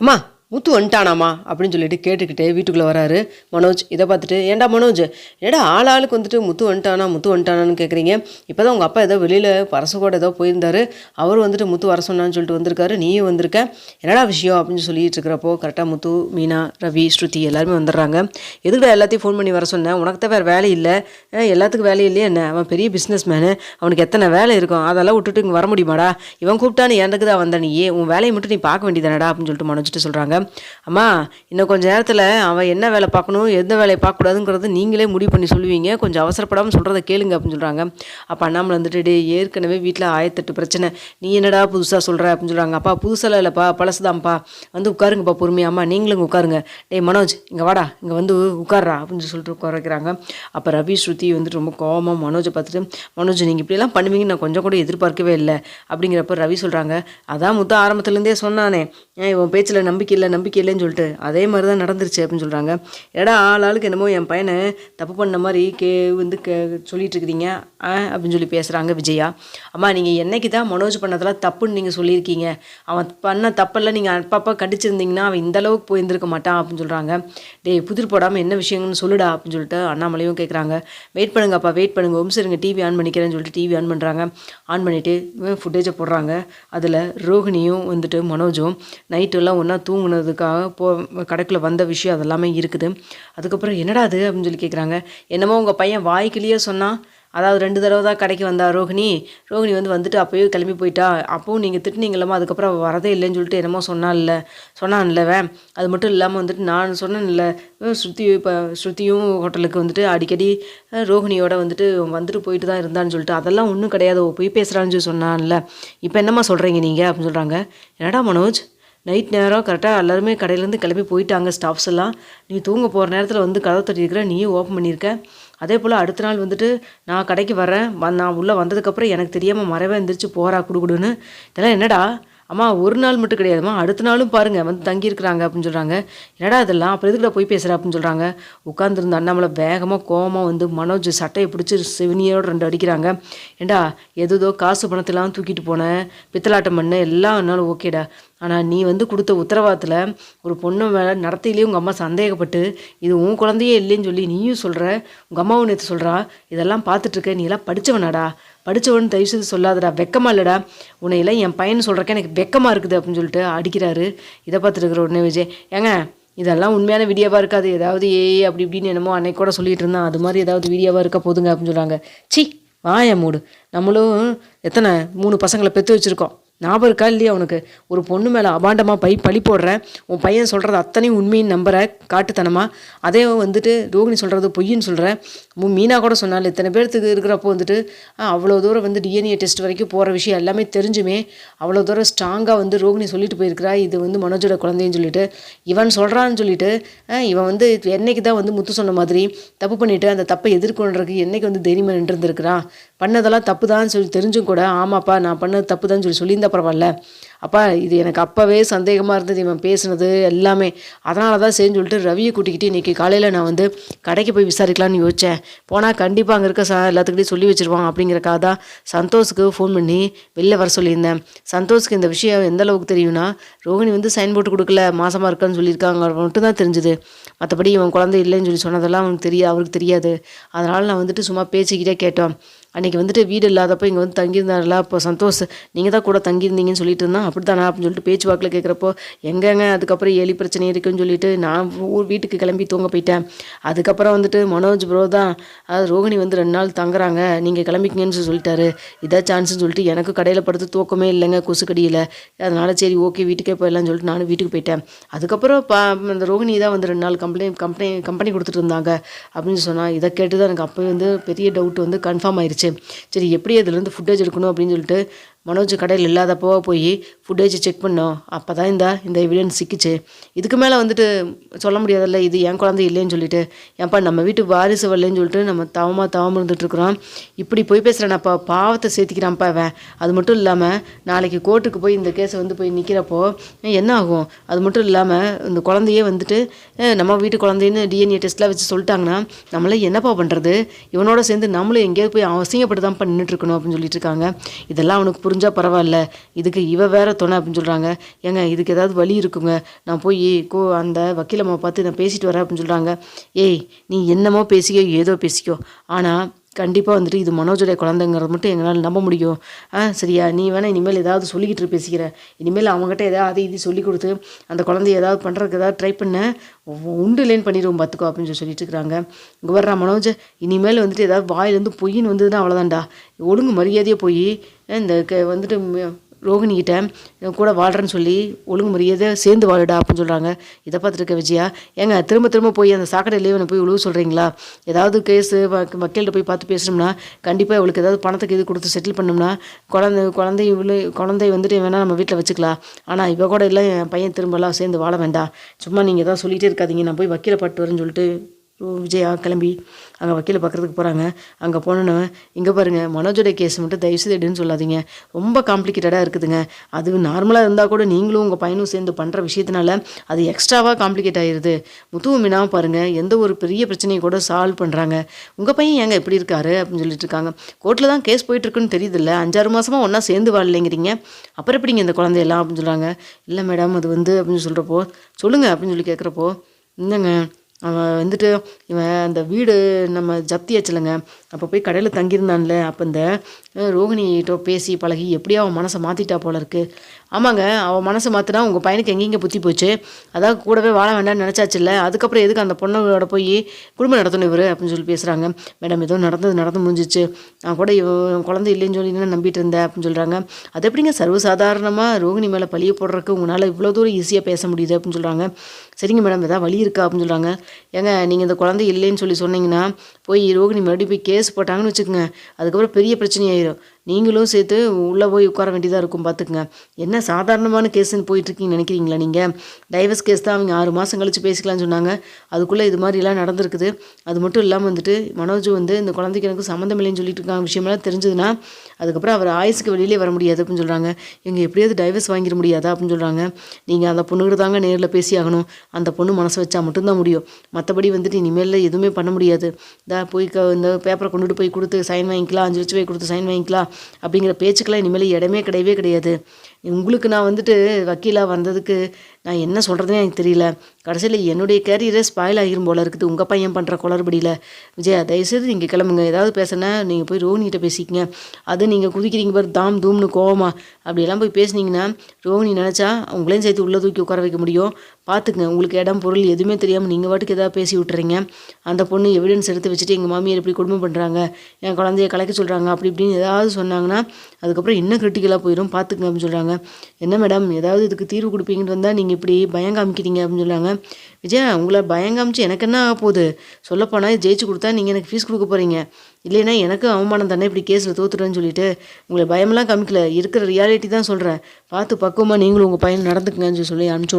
அம்மா முத்து வந்துட்டானாம்மா அப்படின்னு சொல்லிட்டு கேட்டுக்கிட்டே வீட்டுக்குள்ளே வராரு மனோஜ். இதை பார்த்துட்டு ஏன்டா மனோஜ், ஏடா ஆளுக்கு வந்துட்டு முத்து வந்துட்டானான்னு கேட்குறீங்க. இப்போ தான் உங்கள் அப்பா ஏதோ வெளியில் பரசு ஏதோ போயிருந்தாரு, அவர் வந்துட்டு முத்து வர சொன்னான்னு சொல்லிட்டு வந்திருக்காரு, நீயும் வந்திருக்க, என்னடா விஷயம் அப்படின்னு சொல்லிட்டு இருக்கிறப்போ கரெக்டாக முத்து, மீனா, ரவி, ஸ்ருதி எல்லாருமே வந்துடுறாங்க. எதுக்குடா எல்லாத்தையும் ஃபோன் பண்ணி வர சொன்னேன், உனக்கு தான் வேறு வேலை இல்லை, எல்லாத்துக்கும் வேலை இல்லையே என்ன, அவன் பெரிய பிஸ்னஸ் மேனு, அவனுக்கு எத்தனை வேலை இருக்கும், அதெல்லாம் விட்டுட்டு இங்கே வர முடியுமாடா, இவன் கூப்பிட்டான்னு எனக்கு தான் வந்த, நீ உன் வேலையை மட்டும் நீ பார்க்க வேண்டியதானடா அப்படின்னு சொல்லிட்டு மனோஜ்ட்டு சொல்கிறாங்க. அம்மா இன்னும் கொஞ்சம் நேரத்தில் அவன் என்ன வேலை பார்க்கணும் எந்த வேலையை பார்க்கக்கூடாதுங்கிறது நீங்களே முடிவு பண்ணி சொல்லுவீங்க, கொஞ்சம் அவசரப்படாமல் சொல்கிறத கேளுங்க அப்படின்னு சொல்கிறாங்க. அப்போ அண்ணாமலை வந்துட்டு ஏற்கனவே வீட்டில் 1008 பிரச்சனை, நீ என்னடா புதுசாக சொல்கிற அப்படின்னு சொல்கிறாங்க. அப்பா புதுசாக இல்லைப்பா பழசுதான்ப்பா, வந்து உட்காருங்கப்பா பொறுமையா, அம்மா நீங்களும் உட்காருங்க, டேய் மனோஜ் இங்கே வாடா, இங்கே வந்து உட்கார்றா அப்படின்னு சொல்லிட்டு உட்கார வைக்கிறாங்க. அப்போ ரவி ஸ்ருதி வந்துட்டு ரொம்ப கோவமாக மனோஜை பார்த்துட்டு, மனோஜ் நீங்கள் இப்படியெல்லாம் பண்ணுவீங்கன்னு நான் கொஞ்சம் கூட எதிர்பார்க்கவே இல்லை அப்படிங்கிறப்ப ரவி சொல்கிறாங்க, அதான் முத்த ஆரம்பத்துலேருந்தே சொன்னானே இவன் பேச்சில் நம்பிக்கை இல்லைன்னு சொல்லிட்டு, அதே மாதிரி தான் நடந்துருச்சு அப்படின்னு சொல்கிறாங்க. ஏடா ஆளுக்கு என்னமோ என் பையனை தப்பு பண்ண மாதிரி சொல்லிட்டு இருக்கிறீங்க அப்படின்னு சொல்லி பேசுகிறாங்க விஜயா. அம்மா நீங்கள் என்னைக்கு தான் மனோஜ் பண்ணதெல்லாம் தப்புன்னு நீங்கள் சொல்லியிருக்கீங்க, அவன் பண்ண தப்பெல்லாம் நீங்கள் அப்பப்போ கண்டிச்சிருந்தீங்கன்னா அவன் இந்த அளவுக்கு போயிருந்திருக்க மாட்டான் அப்படின்னு சொல்கிறாங்க. டேய் புதிர் போடாமல் என்ன விஷயங்கன்னு சொல்லுடா அப்படின்னு சொல்லிட்டு அண்ணாமலையும் கேட்குறாங்க. வெயிட் பண்ணுங்கப்பா வெயிட் பண்ணுங்க, சரிங்க டிவி ஆன் பண்ணிக்கிறேன்னு சொல்லிட்டு டிவி ஆன் பண்ணுறாங்க. ஆன் பண்ணிவிட்டு ஃபுட்டேஜை போடுறாங்க. அதில் ரோஹிணியும் வந்துட்டு மனோஜும் நைட்டெல்லாம் ஒன்றா தூங்குனதுக்காக கடைக்குள்ளே வந்த விஷயம் அதெல்லாமே இருக்குது. அதுக்கப்புறம் என்னடா அது அப்படின்னு சொல்லி கேட்குறாங்க. என்னமோ உங்கள் பையன் வாய்க்கிலேயே சொன்னான், அதாவது 2 தடவை தான் கடைக்கு வந்தா ரோஹிணி வந்துட்டு அப்போயே கிளம்பி போயிட்டா, அப்போவும் நீங்கள் திட்டினீங்களம்மா, அதுக்கப்புறம் வரதே இல்லைன்னு சொல்லிட்டு என்னமோ சொன்னான்லவன். அது மட்டும் இல்லாமல் வந்துட்டு நான் சொன்னேன்ல ஸ்ருதியும் ஹோட்டலுக்கு வந்துட்டு அடிக்கடி ரோஹிணியோட வந்துட்டு போயிட்டு தான் இருந்தான்னு சொல்லிட்டு, அதெல்லாம் ஒன்றும் கிடையாது, போய் பேசுகிறான்னு சொல்லி சொன்னான்ல, இப்போ என்னம்மா சொல்கிறீங்க நீங்கள் அப்படின்னு சொல்கிறாங்க. என்னடா மனோஜ், நைட் நேரம் கரெக்டாக எல்லாருமே கடையிலேருந்து கிளம்பி போயிட்டாங்க ஸ்டாஃப்ஸ் எல்லாம், நீ தூங்க போகிற நேரத்தில் வந்து கதவை தட்டியிருக்கிற, நீயும் ஓப்பன் பண்ணியிருக்க. அதே போல் அடுத்த நாள் வந்துட்டு நான் கடைக்கு வரேன், நான் உள்ளே வந்ததுக்கப்புறம் எனக்கு தெரியாமல் மறைவே எழுந்திரிச்சு போகிறா குடுகுடுன்னு, இதெல்லாம் என்னடா அம்மா, ஒரு நாள் மட்டும் கிடையாதுமா, அடுத்த நாளும் பாருங்கள் வந்து தங்கியிருக்கிறாங்க அப்படின்னு சொல்கிறாங்க. என்னடா இதெல்லாம் அப்புறம் எதுக்குடா போய் பேசுகிற அப்படின்னு சொல்கிறாங்க. உட்காந்துருந்த அண்ணாமலை வேகமாக கோவமாக வந்து மனோஜ் சட்டையை பிடிச்சி செவினியோட 2 அடிக்கிறாங்க. ஏண்டா எதோ காசு பணத்தெல்லாம் தூக்கிட்டு போனேன், பித்தலாட்டம் பண்ண எல்லாம் என்னாலும் ஓகேடா, ஆனால் நீ வந்து கொடுத்த உத்தரவாதத்தில் ஒரு பொண்ணு மேலே நடத்தையிலேயே உங்கள் அம்மா சந்தேகப்பட்டு இது உன் குழந்தையே இல்லைன்னு சொல்லி நீயும் சொல்கிற, உங்கள் அம்மாவும் நேற்று சொல்கிறா, இதெல்லாம் பார்த்துட்ருக்க, நீ எல்லாம் படித்தவனாடா, படித்தவன் தயவுசெய்து சொல்லாதடா, வெக்கமாக இல்லைடா, உன்னையெல்லாம் என் பையன் சொல்கிறக்க எனக்கு வெக்கமாக இருக்குது அப்படின்னு சொல்லிட்டு அடிக்கிறாரு. இதை பார்த்துட்டு இருக்கிற உடனே விஜய், ஏங்க இதெல்லாம் உண்மையான வீடியோவாக இருக்காது, ஏதாவது அப்படி இப்படின்னு என்னமோ அன்னைக்கு கூட சொல்லிட்டு இருந்தான், அது மாதிரி ஏதாவது வீடியோவாக இருக்க போதுங்க அப்படின்னு சொல்கிறாங்க. சி வாய மூடு, நம்மளும் எத்தனை 3 பசங்களை பெற்று வச்சுருக்கோம், ஞாபகம் இருக்கா இல்லையா உனக்கு, ஒரு பொண்ணு மேலே அபாண்டமாக பழி போடுற, உன் பையன் சொல்கிறது அத்தனையும் உண்மைன்னு நம்புற காட்டுத்தனமா, அதே வந்துட்டு ரோகிணி சொல்கிறது பொய்ன்னு சொல்கிற. மீனா கூட சொன்னாலும் இத்தனை பேர்த்துக்கு இருக்கிறப்போ வந்துட்டு அவ்வளோ தூரம் வந்து டிஎன்ஏ டெஸ்ட் வரைக்கும் போகிற விஷயம் எல்லாமே தெரிஞ்சுமே அவ்வளோ தூரம் ஸ்ட்ராங்காக வந்து ரோகிணி சொல்லிட்டு போயிருக்கிறா, இது வந்து மனோஜோட குழந்தைன்னு சொல்லிட்டு, இவன் சொல்கிறான்னு சொல்லிட்டு இவன் வந்து என்னைக்கு தான் வந்து முத்து சொன்ன மாதிரி தப்பு பண்ணிவிட்டு அந்த தப்பை எதிர்கொள்றதுக்கு என்னைக்கு வந்து தைரியமாக நின்றுருந்துருக்கிறான், பண்ணதெல்லாம் தப்பு தான் சொல்லி தெரிஞ்சும் கூட ஆமாப்பா நான் பண்ணது தப்பு தான் சொல்லியிருந்தா பரவாயில்ல, அப்பா இது எனக்கு அப்போவே சந்தேகமாக இருந்தது இவன் பேசுனது எல்லாமே, அதனால தான் சரின்னு சொல்லிட்டு ரவியை கூட்டிக்கிட்டு இன்றைக்கி காலையில் நான் வந்து கடைக்கு போய் விசாரிக்கலான்னு யோசித்தேன், போனால் கண்டிப்பாக அங்கே இருக்க எல்லாத்துக்கிட்டையும் சொல்லி வச்சுருவான் அப்படிங்கிறக்காக தான் சந்தோஷுக்கு ஃபோன் பண்ணி வெளில வர சொல்லியிருந்தேன். சந்தோஷுக்கு இந்த விஷயம் எந்த அளவுக்கு தெரியும்னா, ரோஹிணி வந்து சைன் போட்டு கொடுக்கல, மாசமாக இருக்கான்னு சொல்லியிருக்காங்க மட்டும் தான் தெரிஞ்சுது, மற்றபடி இவன் குழந்தை இல்லைன்னு சொல்லி சொன்னதெல்லாம் அவருக்கு தெரியாது. அதனால் நான் வந்துட்டு சும்மா பேசிக்கிட்டே கேட்டோம். அன்றைக்கி வந்துட்டு வீடு இல்லாதப்போ இங்கே வந்து தங்கியிருந்தாருல, இப்போ சந்தோஷ் நீங்கள் தான் கூட தங்கியிருந்தீங்கன்னு சொல்லிட்டு இருந்தான், அப்படி தானே அப்படின்னு சொல்லிட்டு பேச்சுவாக்கில் கேட்குறப்போ, எங்கேங்க அதுக்கப்புறம் எலி பிரச்சனை இருக்குன்னு சொல்லிட்டு நான் வீட்டுக்கு கிளம்பி தூங்க போயிட்டேன். அதுக்கப்புறம் வந்துட்டு மனோஜ் ப்ரோ தான் ரோஹிணி வந்து 2 நாள் தங்குறாங்க, நீங்கள் கிளம்பிக்கிங்கன்னு சொல்லிட்டாரு, இதான் சான்ஸ்ன்னு சொல்லிட்டு எனக்கு கடையில் படுத்து தூக்கமே இல்லைங்க கொசுக்கடியில், அதனால் சரி ஓகே வீட்டுக்கே போயிடலான்னு சொல்லிட்டு நானும் வீட்டுக்கு போயிட்டேன். அதுக்கப்புறம் அந்த ரோஹிணி தான் வந்து 2 நாள் கம்பெனி கொடுத்துட்டு இருந்தாங்க அப்படின்னு சொன்னால், இதை கேட்டு தான் எனக்கு அப்போ வந்து பெரிய டவுட் வந்து கன்ஃபார்ம் ஆயிடுச்சு. சரி எப்படி அதுலேருந்து ஃபுட்டேஜ் எடுக்கணும் அப்படின்னு சொல்லிட்டு மனோஜ் கடையில் இல்லாதப்போ போய் ஃபுட்டேஜ் செக் பண்ணோம். அப்போ தான் இந்த எவிடன்ஸ் சிக்கிச்சு. இதுக்கு மேலே வந்துட்டு சொல்ல முடியாதுல்ல இது என் குழந்தை இல்லைன்னு சொல்லிட்டு, ஏன்ப்பா நம்ம வீட்டு வாரிசு வரலன்னு சொல்லிட்டு நம்ம தவமாக இருந்துகிட்ருக்குறோம், இப்படி போய் பேசுகிறேன்ப்பா, பாவத்தை சேர்த்திக்கிறான்ப்பா அவன். அது மட்டும் இல்லாமல் நாளைக்கு கோர்ட்டுக்கு போய் இந்த கேஸை வந்து போய் நிற்கிறப்போ என்ன ஆகும், அது மட்டும் இல்லாமல் இந்த குழந்தையே வந்துட்டு நம்ம வீட்டு குழந்தைன்னு டிஎன்ஏ டெஸ்ட்லாம் வச்சு சொல்லிட்டாங்கன்னா நம்மளே என்னப்பா பண்ணுறது, இவனோட சேர்ந்து நம்மளும் எங்கேயாவது போய் அவசியப்பட்டு தான் பண்ணிட்டு இருக்கணும் அப்படின்னு சொல்லிட்டு இருக்காங்க. இதெல்லாம் அவனுக்கு புரிஞ்சால் பரவாயில்ல, இதுக்கு இவ வேற துணை அப்படின்னு சொல்கிறாங்க. ஏங்க இதுக்கு ஏதாவது வழி இருக்குங்க, நான் போய் அந்த வக்கீலம்மா பார்த்து நான் பேசிட்டு வரேன் அப்படின்னு சொல்கிறாங்க. ஏய் நீ என்னமோ பேசிக்கோ ஏதோ பேசிக்கோ, ஆனால் கண்டிப்பாக வந்துட்டு இது மனோஜுடைய குழந்தைங்கிறது மட்டும் எங்களால் நம்ப முடியும். சரியா, நீ வேணால் இனிமேல் ஏதாவது சொல்லிக்கிட்டு பேசிக்கிற, இனிமேல் அவங்ககிட்ட ஏதாவது இது சொல்லி கொடுத்து அந்த குழந்தைய ஏதாவது பண்ணுறதுக்கு ஏதாவது ட்ரை பண்ண உண்டு இல்லைன்னு பண்ணிடுவோம் பார்த்துக்கோ அப்படின்னு சொல்லிட்டு இருக்கிறாங்க. இங்கே வர்றா மனோஜ், இனிமேல் வந்துட்டு ஏதாவது வாயிலேருந்து பொய்ன்னு வந்ததுன்னா அவ்வளோதான்டா, ஒழுங்கு மரியாதையாக போய் இந்த வந்துட்டு ரோகிணிகிட்ட கூட வாழ்கிறேன்னு சொல்லி ஒழுங்கு மரியாதை சேர்ந்து வாழுடா அப்படின்னு சொல்கிறாங்க. இதை பார்த்துருக்க விஜயா, ஏங்க திரும்ப திரும்ப போய் அந்த சாக்கடையிலேயே போய் உழுவு சொல்கிறீங்களா? ஏதாவது கேஸு வக்கீல்கிட்ட போய் பார்த்து பேசணும்னா கண்டிப்பாக இவளுக்கு ஏதாவது பணத்துக்கு இது கொடுத்து செட்டில் பண்ணோம்னா குழந்தை வந்துட்டு வேணால் நம்ம வீட்டில் வச்சுக்கலாம். ஆனால் இவ கூட இல்லை, என் பையன் திரும்பலாம் சேர்ந்து வாழ வேண்டாம், சும்மா நீங்கள் ஏதாவது சொல்லிகிட்டே இருக்காதீங்க, நான் போய் வக்கீலை பாட்டு வரேன்னு சொல்லிட்டு விஜயா கிளம்பி அங்கே வக்கீலை பார்க்குறதுக்கு போகிறாங்க. அங்கே போனோன்னு இங்கே பாருங்கள், மனோஜோட கேஸ் மட்டும் தயவுசெய்து எடுன்னு சொல்லாதீங்க, ரொம்ப காம்ப்ளிகேட்டடாக இருக்குதுங்க. அது நார்மலாக இருந்தால் கூட நீங்களும் உங்கள் பையனும் சேர்ந்து பண்ணுற விஷயத்தினால அது எக்ஸ்ட்ராவாக காம்ப்ளிகேட் ஆகிடுது. முத்துவும் மீனாவும் பாருங்கள், எந்த ஒரு பெரிய பிரச்சனையை கூட சால்வ் பண்ணுறாங்க. உங்கள் பையன் ஏங்க எப்படி இருக்காரு அப்படின்னு சொல்லிட்டு இருக்காங்க. கோர்ட்டில் தான் கேஸ் போயிட்டுருக்குன்னு தெரியுதில்ல, 5-6 மாதமாக ஒன்றா சேர்ந்து வாழலைங்கிறீங்க, அப்புறம் எப்படிங்க இந்த குழந்தையெல்லாம் அப்படின்னு சொல்கிறாங்க. இல்லை மேடம் அது அப்படின்னு சொல்கிறப்போ சொல்லுங்கள் அப்படின்னு சொல்லி கேட்குறப்போ, இல்லைங்க அவன் வந்துட்டு இவன் அந்த வீடு நம்ம ஜப்தி ஆச்சுலங்க, அப்போ போய் கடையில் தங்கியிருந்தான்ல, அப்போ இந்த ரோகிணிகிட்ட பேசி பழகி எப்படியோ அவன் மனசை மாற்றிட்டா போல இருக்குது. ஆமாங்க, அவன் மனசை மாற்றினா உங்கள் பையனுக்கு எங்கெங்கே புத்தி போச்சு, அதாவது கூடவே வாழ வேண்டாம்னு நினச்சாச்சுல்ல, அதுக்கப்புறம் எதுக்கு அந்த பொண்ணோட போய் குடும்பம் நடத்தணும் இவர் அப்படின்னு சொல்லி பேசுகிறாங்க. மேடம் ஏதோ நடந்து முடிஞ்சிச்சு, நான் கூட இவன் குழந்தை இல்லைன்னு சொல்லி நான் நம்பிட்டு இருந்தேன் அப்படின்னு சொல்கிறாங்க. அது எப்படிங்க சர்வசாதாரணமாக ரோகிணி மேலே பழிய போடுறதுக்கு உங்களால் இவ்வளோ தூரம் ஈஸியாக பேச முடியுது அப்படின்னு சொல்கிறாங்க. சரிங்க மேடம் ஏதாவது வழி இருக்கா அப்படின்னு சொல்கிறாங்க. ஏங்க நீங்கள் இந்த குழந்தை இல்லைன்னு சொல்லி சொன்னீங்கன்னா போய் ரோகிணி மறுபடியும் போய் கேஸ் போட்டாங்கன்னு வச்சுக்கோங்க, அதுக்கப்புறம் பெரிய பிரச்சனையாயிரும், நீங்களும் சேர்த்து உள்ளே போய் உட்கார வேண்டியதாக இருக்கும் பார்த்துக்குங்க. என்ன சாதாரணமான கேஸுன்னு போயிட்டுருக்கீங்கன்னு நினைக்கிறீங்களா நீங்கள்? டைவர்ஸ் கேஸ் தான், அவங்க 6 மாதம் கழித்து பேசிக்கலாம்னு சொன்னாங்க, அதுக்குள்ளே இது மாதிரிலாம் நடந்திருக்குது. அது மட்டும் இல்லாமல் வந்துட்டு மனோஜ் இந்த குழந்தைக்கு எனக்கு சம்மந்தம் இல்லைன்னு சொல்லிட்டு இருக்காங்க விஷயமெல்லாம் தெரிஞ்சதுன்னா அதுக்கப்புறம் அவர் ஆயுசுக்கு வெளியிலே வர முடியாது அப்படின்னு சொல்கிறாங்க. இவங்க எப்படியாவது டைவர்ஸ் வாங்கிட முடியாதா அப்படின்னு சொல்கிறாங்க. நீங்கள் அந்த பொண்ணுகிட்ட தாங்க நேரில் பேசி ஆகணும், அந்த பொண்ணு மனசை வச்சா மட்டும்தான் முடியும், மற்றபடி வந்துட்டு இனிமேல் எதுவுமே பண்ண முடியாது. போய் இந்த பேப்பரை கொண்டுட்டு போய் கொடுத்து சைன் வாங்கிக்கலாம், 5 லட்சம் ரூபாய் கொடுத்து சைன் வாங்கிக்கலாம் அப்படிங்கிற பேச்சுக்கெல்லாம் இனிமேல் இடமே கிடையாது. உங்களுக்கு நான் வந்துட்டு வக்கீலாக வந்ததுக்கு நான் என்ன சொல்கிறதுனே எனக்கு தெரியல, கடைசியில் என்னுடைய கேரியரே ஸ்பாயில் ஆகிரும் போல இருக்குது உங்கள் பையன் பண்ணுற குளறுபடியில். விஜயா தயவுசெய்து நீங்கள் கிளம்புங்க, ஏதாவது பேசுனா நீங்கள் போய் ரோஹினிகிட்ட பேசிக்கிங்க. அது நீங்கள் குதிக்கிறீங்க பாரு தாம் தூம்னு கோவமா, அப்படியெல்லாம் போய் பேசுனீங்கன்னா ரோஹினி நினச்சா உங்களையும் சேர்த்து உள்ளே தூக்கி உட்கார வைக்க முடியும். பார்த்துக்குங்க, உங்களுக்கு இடம் பொருள் எதுவுமே தெரியாமல் நீங்கள் வாட்டுக்கு ஏதாவது பேசி விட்டுறீங்க. அந்த பொண்ணு எவிடன்ஸ் எடுத்து வச்சுட்டு எங்கள் மாமியார் எப்படி குடும்பம் பண்ணுறாங்க, என் குழந்தைய கலைக்க சொல்கிறாங்க அப்படி இப்படின்னு ஏதாவது சொன்னாங்கன்னா அதுக்கப்புறம் இன்னும் கிரிட்டிக்கலாக போயிடும், பார்த்துக்குங்க அப்படின்னு சொல்கிறாங்க. என்ன மேடம் ஏதாவது இதுக்கு தீர்வு கொடுப்பீங்கன்னு வந்தால் நீங்கள் இப்படி பயம் காமிக்கிறீங்க அப்படின்னு சொல்கிறாங்க. விஜயா உங்களை பயம் காமிச்சு எனக்கு என்ன ஆக போகுது, சொல்லப்போனால் ஜெயிச்சு கொடுத்தா நீங்கள் எனக்கு ஃபீஸ் கொடுக்க போகிறீங்க, இல்லைன்னா எனக்கு அவமானம் தானே இப்படி கேஸில் தோத்துறேன்னு சொல்லிட்டு உங்களை பயமெல்லாம் காமிக்கல, இருக்கிற ரியாலிட்டி தான் சொல்கிறேன், பார்த்து பக்குவமாக நீங்களும் உங்கள் பையன் நடந்துக்குங்கன்னு சொல்லி அனுப்பிச்சு